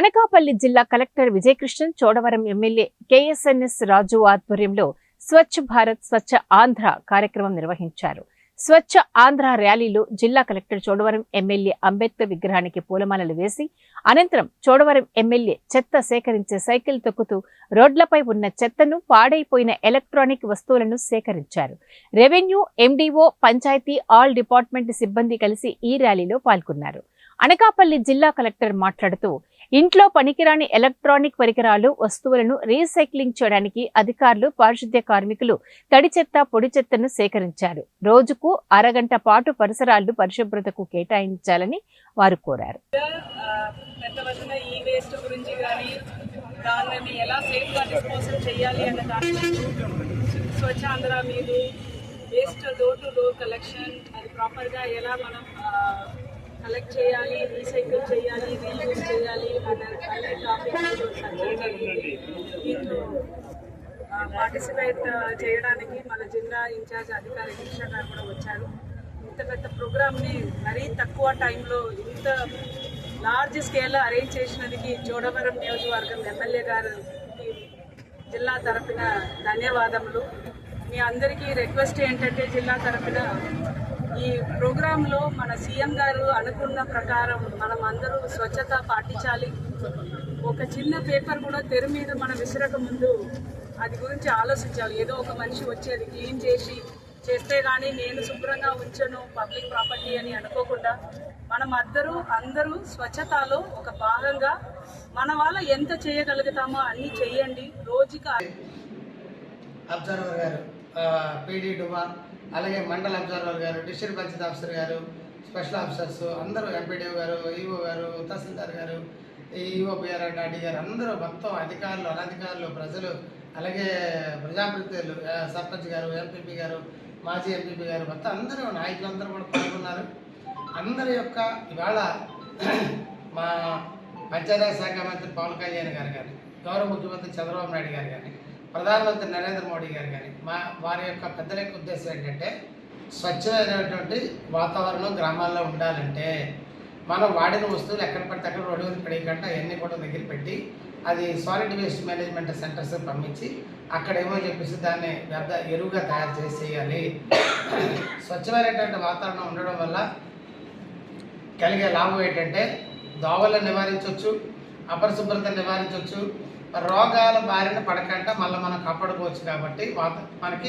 అనకాపల్లి జిల్లా collector Vijayakrishnan, Chodavaram MLA KSNS Raju ఆధ్వర్యంలో స్వచ్ఛ భారత్ స్వచ్ఛ ఆంధ్ర కార్యక్రమం నిర్వహించారు. స్వచ్ఛ ఆంధ్ర ర్యాలీలో జిల్లా కలెక్టర్ చోడవరం ఎమ్మెల్యే అంబేద్కర్ విగ్రహానికి పూలమాలలు వేసి అనంతరం చోడవరం ఎమ్మెల్యే చెత్త సేకరించే సైకిల్ తొక్కుతూ రోడ్లపై ఉన్న చెత్తను, పాడైపోయిన ఎలక్ట్రానిక్ వస్తువులను సేకరించారు. Revenue, MDO, panchayat, all department సిబ్బంది కలిసి ఈ ర్యాలీలో పాల్గొన్నారు. అనకాపల్లి జిల్లా కలెక్టర్ మాట్లాడుతూ, ఇంట్లో పనికిరాని ఎలక్ట్రానిక్ పరికరాలు, వస్తువులను రీసైక్లింగ్ చేయడానికి అధికారులు, పారిశుద్ధ్య కార్మికులు తడి చెత్త, పొడి చెత్తను సేకరించారు. రోజుకు అరగంట పాటు పరిసరాలు పరిశుభ్రతకు కేటాయించాలని వారు కోరారు. కలెక్ట్ చేయాలి, రీసైకిల్ చేయాలి, రీయూజ్ చేయాలి అనే టాపిక్ దీంట్లో పార్టిసిపేట్ చేయడానికి మన జిల్లా ఇన్ఛార్జ్ అధికారి దీక్ష గారు కూడా వచ్చారు. ఇంత పెద్ద ప్రోగ్రామ్ని మరీ తక్కువ టైంలో ఇంత లార్జ్ స్కేల్లో అరేంజ్ చేసినందుకు చోడవరం నియోజకవర్గం ఎమ్మెల్యే గారికి జిల్లా తరఫున ధన్యవాదములు. మీ అందరికీ రిక్వెస్ట్ ఏంటంటే, జిల్లా తరఫున ఈ ప్రోగ్రాంలో మన సీఎం గారు అనుకున్న ప్రకారం మనం అందరూ స్వచ్ఛత పాటించాలి. ఒక చిన్న పేపర్ కూడా తెర మీద మనం విసరక ముందు అది గురించి ఆలోచించాలి. ఏదో ఒక మనిషి వచ్చేది క్లీన్ చేస్తే కానీ నేను శుభ్రంగా ఉంచను, పబ్లిక్ ప్రాపర్టీ అని అనుకోకుండా మనం అందరూ స్వచ్ఛతలో ఒక భాగంగా మన వాళ్ళ ఎంత చేయగలుగుతామో అన్నీ చేయండి. రోజుకి అబ్జర్వర్ గారు, పీడీ డుమా, అలాగే మండల అబ్జర్వర్ గారు, డిస్ట్రిక్ట్ పంచాయతీ ఆఫీసర్ గారు, స్పెషల్ ఆఫీసర్స్ అందరూ, ఎంపీడీఓ గారు, ఈఓ గారు, తహసీల్దార్ గారు, ఈఓ బిఆర్ డాడీ గారు, అందరూ మొత్తం అధికారులు, అనధికారులు, ప్రజలు, అలాగే ప్రజాప్రతినిధులు, సర్పంచ్ గారు, ఎంపీపీ గారు, మాజీ ఎంపీపీ గారు, మొత్తం అందరూ నాయకులందరూ కూడా పాల్గొన్నారు. అందరి యొక్క ఇవాళ మా పంచాయతీ శాఖ మంత్రి పవన్ కళ్యాణ్ గారు కానీ, గౌరవ ముఖ్యమంత్రి చంద్రబాబు నాయుడు గారు కానీ, ప్రధానమంత్రి నరేంద్ర మోడీ గారు కానీ, వారి యొక్క పెద్దల యొక్క ఉద్దేశం ఏంటంటే, స్వచ్ఛమైనటువంటి వాతావరణం గ్రామాల్లో ఉండాలంటే మనం వాడిన వస్తువులు ఎక్కడ పడితే అక్కడ రోడ్డు మీద పడేయకుండా అవన్నీ కూడా దగ్గర పెట్టి అది సాలిడ్ వేస్ట్ మేనేజ్మెంట్ సెంటర్స్ పంపించి అక్కడ ఏమో చెప్పేసి దాన్ని వ్యర్థ ఎరువుగా తయారు చేసేయాలి. స్వచ్ఛమైనటువంటి వాతావరణం ఉండడం వల్ల కలిగే లాభం ఏంటంటే, దోవలను నివారించవచ్చు, అపరిశుభ్రత నివారించవచ్చు, రోగాల బారిన పడకుండా మళ్ళీ మనం కాపాడుకోవచ్చు. కాబట్టి మనకి